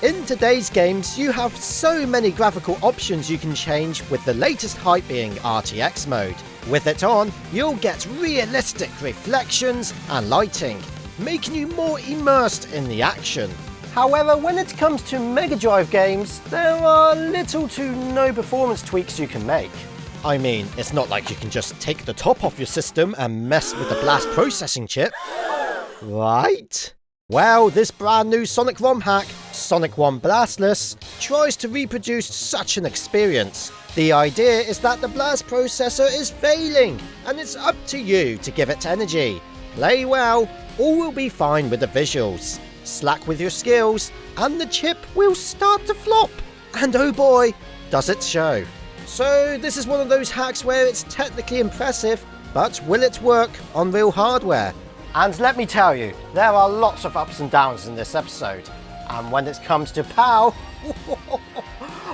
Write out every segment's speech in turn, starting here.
In today's games, you have so many graphical options you can change, with the latest hype being RTX mode. With it on, you'll get realistic reflections and lighting, making you more immersed in the action. However, when it comes to Mega Drive games, there are little to no performance tweaks you can make. I mean, it's not like you can just take the top off your system and mess with the Blast processing chip, right? Well, this brand new Sonic ROM hack, Sonic 1 Blastless, tries to reproduce such an experience. The idea is that the Blast processor is failing, and it's up to you to give it energy. Play well, all will be fine with the visuals. Slack with your skills, and the chip will start to flop. And oh boy, does it show. So this is one of those hacks where it's technically impressive, but will it work on real hardware? And let me tell you, there are lots of ups and downs in this episode. And when it comes to POW,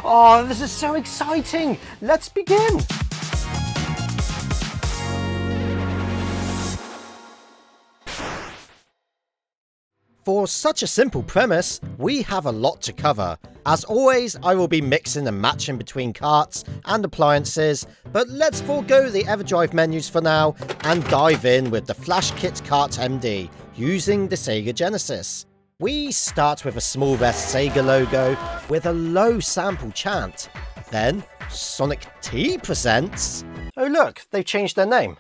oh, this is so exciting! Let's begin! For such a simple premise, we have a lot to cover. As always, I will be mixing and matching between carts and appliances, but let's forego the EverDrive menus for now and dive in with the Flash Kit Kart MD using the Sega Genesis. We start with a small rest Sega logo with a low sample chant. Then, Sonic T presents... Oh look, they've changed their name.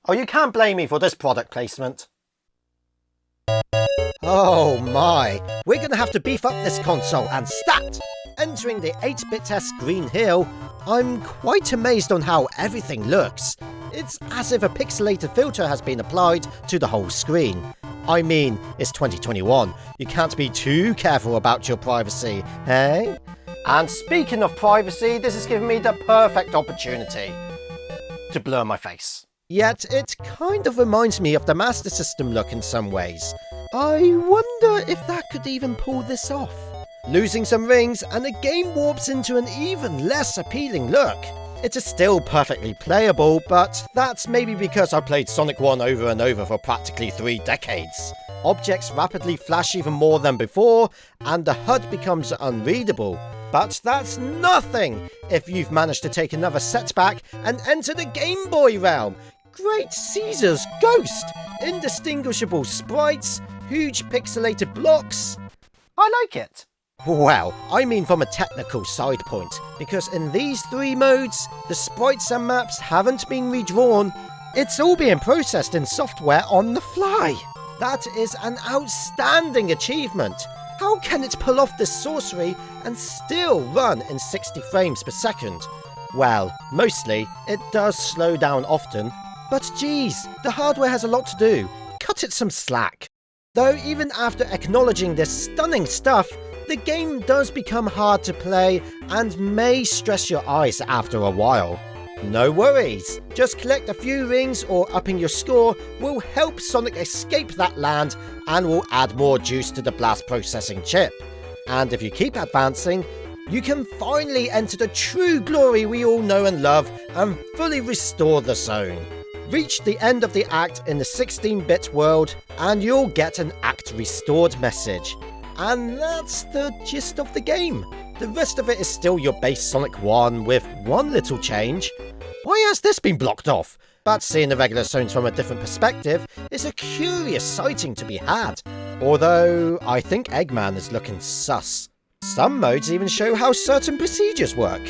Oh, you can't blame me for this product placement. Oh my, we're gonna have to beef up this console, and stat! Entering the 8-bit-esque Green Hill, I'm quite amazed on how everything looks. It's as if a pixelated filter has been applied to the whole screen. I mean, it's 2021, you can't be too careful about your privacy, hey? And speaking of privacy, this has given me the perfect opportunity to blur my face. Yet it kind of reminds me of the Master System look in some ways. I wonder if that could even pull this off. Losing some rings and the game warps into an even less appealing look. It is still perfectly playable, but that's maybe because I played Sonic 1 over and over for practically 3 decades. Objects rapidly flash even more than before, and the HUD becomes unreadable. But that's nothing if you've managed to take another setback and enter the Game Boy realm. Great Caesar's ghost! Indistinguishable sprites, huge pixelated blocks. I like it. Well, I mean from a technical side point, because in these 3 modes, the sprites and maps haven't been redrawn. It's all being processed in software on the fly. That is an outstanding achievement. How can it pull off this sorcery and still run in 60 frames per second? Well, mostly, it does slow down often. But geez, the hardware has a lot to do. Cut it some slack. Though even after acknowledging this stunning stuff, the game does become hard to play and may stress your eyes after a while. No worries, just collect a few rings or upping your score will help Sonic escape that land and will add more juice to the Blast processing chip. And if you keep advancing, you can finally enter the true glory we all know and love and fully restore the zone. Reach the end of the act in the 16-bit world and you'll get an act restored message. And that's the gist of the game. The rest of it is still your base Sonic 1 with one little change. Why has this been blocked off? But seeing the regular zones from a different perspective is a curious sighting to be had. Although, I think Eggman is looking sus. Some modes even show how certain procedures work.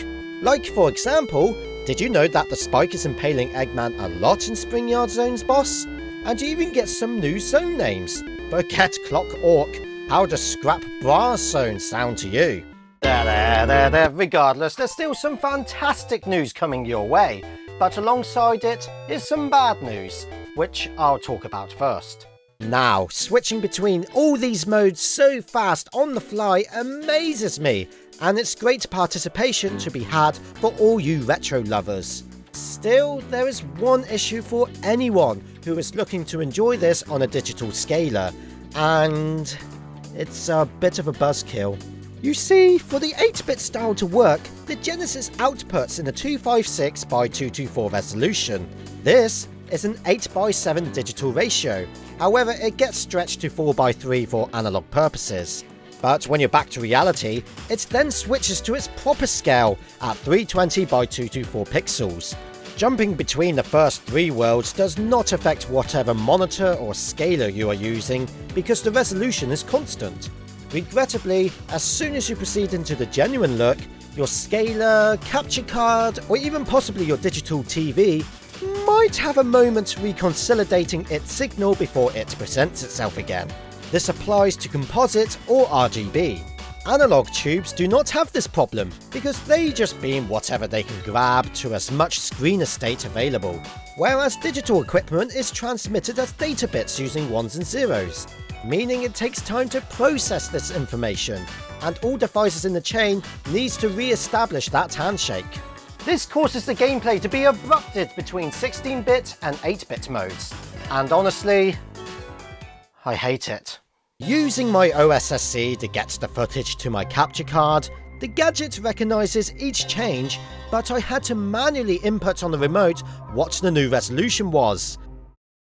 Like, for example, did you know that the spike is impaling Eggman a lot in Spring Yard Zone's boss? And you even get some new zone names. Forget Clock Orc. How does Scrap Brass Zone sound to you? There. Regardless, there's still some fantastic news coming your way. But alongside it is some bad news, which I'll talk about first. Now, switching between all these modes so fast on the fly amazes me, and it's great participation to be had for all you retro lovers. Still, there is one issue for anyone who is looking to enjoy this on a digital scaler, and it's a bit of a buzzkill. You see, for the 8-bit style to work, the Genesis outputs in a 256 by 224 resolution. This is an 8:7 digital ratio, however it gets stretched to 4:3 for analog purposes. But when you're back to reality, it then switches to its proper scale at 320x224 pixels. Jumping between the first three worlds does not affect whatever monitor or scaler you are using because the resolution is constant. Regrettably, as soon as you proceed into the genuine look, your scaler, capture card, or even possibly your digital TV might have a moment reconsolidating its signal before it presents itself again. This applies to composite or RGB. Analog tubes do not have this problem because they just beam whatever they can grab to as much screen estate available, whereas digital equipment is transmitted as data bits using ones and zeros, meaning it takes time to process this information, and all devices in the chain needs to re-establish that handshake. This causes the gameplay to be abrupted between 16-bit and 8-bit modes, and honestly, I hate it. Using my OSSC to get the footage to my capture card, the gadget recognises each change, but I had to manually input on the remote what the new resolution was.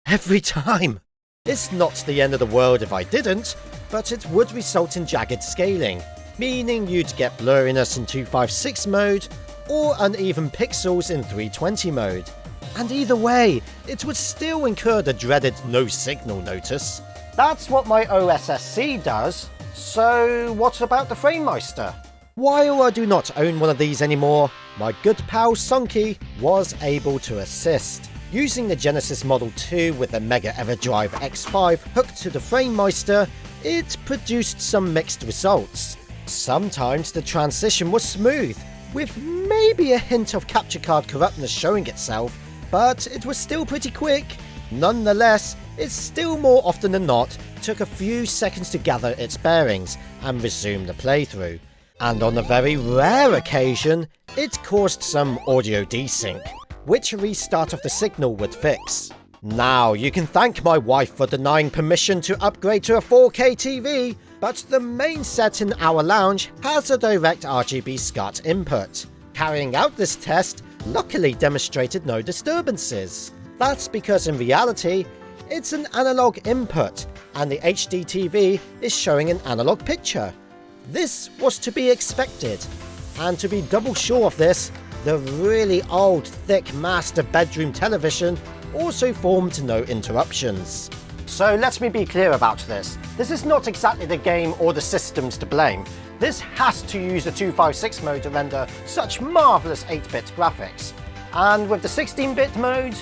Every time! It's not the end of the world if I didn't, but it would result in jagged scaling, meaning you'd get blurriness in 256 mode, or uneven pixels in 320 mode. And either way, it would still incur the dreaded no signal notice. That's what my OSSC does, so what about the FrameMeister? While I do not own one of these anymore, my good pal Sonky was able to assist. Using the Genesis Model 2 with the Mega EverDrive X5 hooked to the FrameMeister, it produced some mixed results. Sometimes the transition was smooth, with maybe a hint of capture card corruptness showing itself, but it was still pretty quick. Nonetheless, it still more often than not took a few seconds to gather its bearings and resume the playthrough. And on a very rare occasion, it caused some audio desync, which a restart of the signal would fix. Now, you can thank my wife for denying permission to upgrade to a 4K TV, but the main set in our lounge has a direct RGB SCART input. Carrying out this test luckily demonstrated no disturbances. That's because in reality, it's an analog input, and the HD TV is showing an analog picture. This was to be expected, and to be double sure of this, the really old, thick master bedroom television also formed no interruptions. So let me be clear about this. This is not exactly the game or the systems to blame. This has to use the 256 mode to render such marvellous 8-bit graphics. And with the 16-bit mode,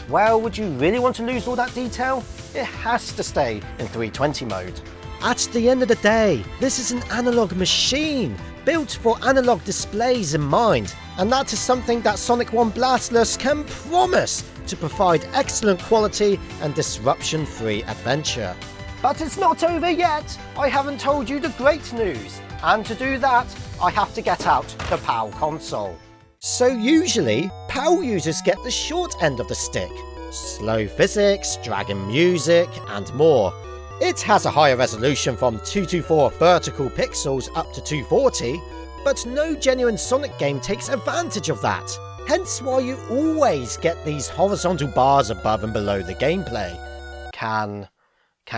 well, would you really want to lose all that detail? It has to stay in 320 mode. At the end of the day, this is an analog machine, built for analog displays in mind, and that is something that Sonic 1 Blastless can promise to provide excellent quality and disruption-free adventure. But it's not over yet! I haven't told you the great news, and to do that, I have to get out the PAL console. So usually, PAL users get the short end of the stick. Slow physics, dragging music, and more. It has a higher resolution from 224 vertical pixels up to 240, but no genuine Sonic game takes advantage of that. Hence why you always get these horizontal bars above and below the gameplay. Can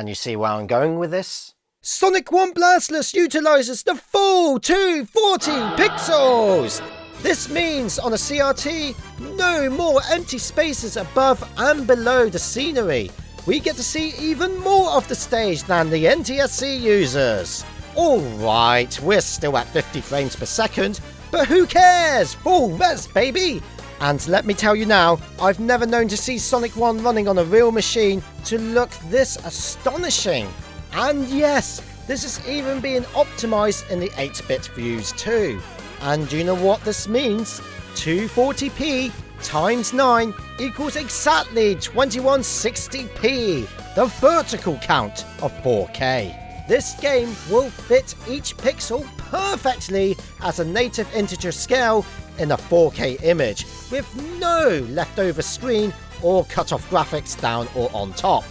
you see where I'm going with this? Sonic 1 Blastless utilises the full 240 pixels! This means on a CRT, no more empty spaces above and below the scenery. We get to see even more of the stage than the NTSC users. Alright, we're still at 50 frames per second, but who cares? Full res, baby! And let me tell you now, I've never known to see Sonic 1 running on a real machine to look this astonishing. And yes, this is even being optimised in the 8-bit views too. And do you know what this means? 240p times 9 equals exactly 2160p, the vertical count of 4K. This game will fit each pixel perfectly as a native integer scale in a 4K image, with no leftover screen or cut off graphics down or on top.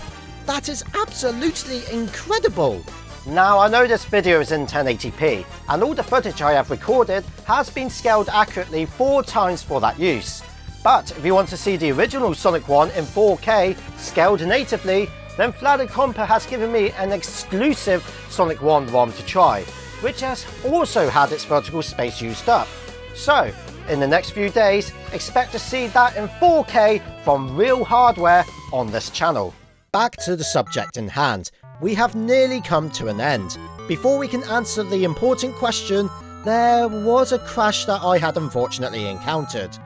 That is absolutely incredible! Now, I know this video is in 1080p, and all the footage I have recorded has been scaled accurately 4 times for that use. But if you want to see the original Sonic 1 in 4K, scaled natively, then Flooded Compa has given me an exclusive Sonic 1 ROM to try, which has also had its vertical space used up. So, in the next few days, expect to see that in 4K from real hardware on this channel. Back to the subject in hand, we have nearly come to an end. Before we can answer the important question, there was a crash that I had unfortunately encountered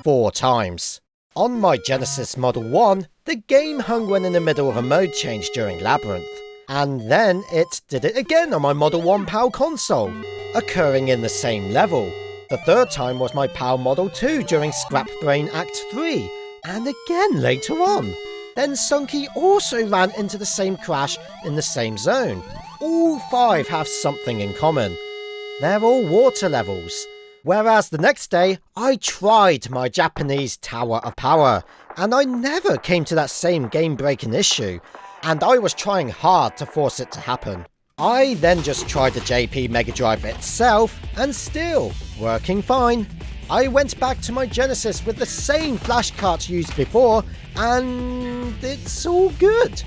4 times. On my Genesis Model 1, the game hung when in the middle of a mode change during Labyrinth, and then it did it again on my Model 1 PAL console, occurring in the same level. The 3rd time was my PAL Model 2 during Scrap Brain Act 3, and again later on. Then Sunky also ran into the same crash in the same zone. All 5 have something in common. They're all water levels. Whereas the next day, I tried my Japanese Tower of Power, and I never came to that same game-breaking issue, and I was trying hard to force it to happen. I then just tried the JP Mega Drive itself, and still working fine. I went back to my Genesis with the same flash carts used before, and it's all good.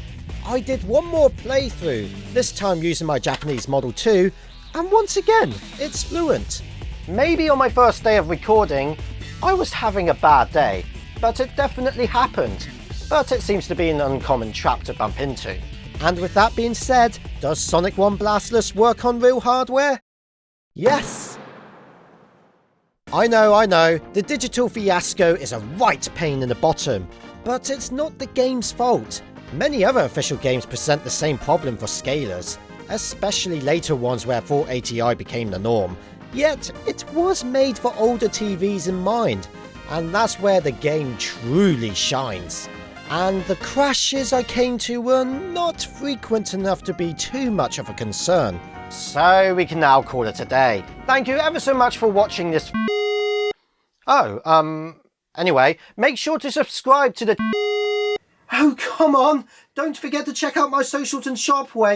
I did one more playthrough, this time using my Japanese Model 2, and once again, it's fluent. Maybe on my first day of recording, I was having a bad day, but it definitely happened. But it seems to be an uncommon trap to bump into. And with that being said, does Sonic 1 Blastless work on real hardware? Yes! I know, the digital fiasco is a right pain in the bottom, but it's not the game's fault. Many other official games present the same problem for scalers, especially later ones where 480i became the norm. Yet, it was made for older TVs in mind, and that's where the game truly shines. And the crashes I came to were not frequent enough to be too much of a concern. So we can now call it a day. Thank you ever so much for watching this. Anyway, make sure to subscribe to the. Oh, come on! Don't forget to check out my socials and shop where.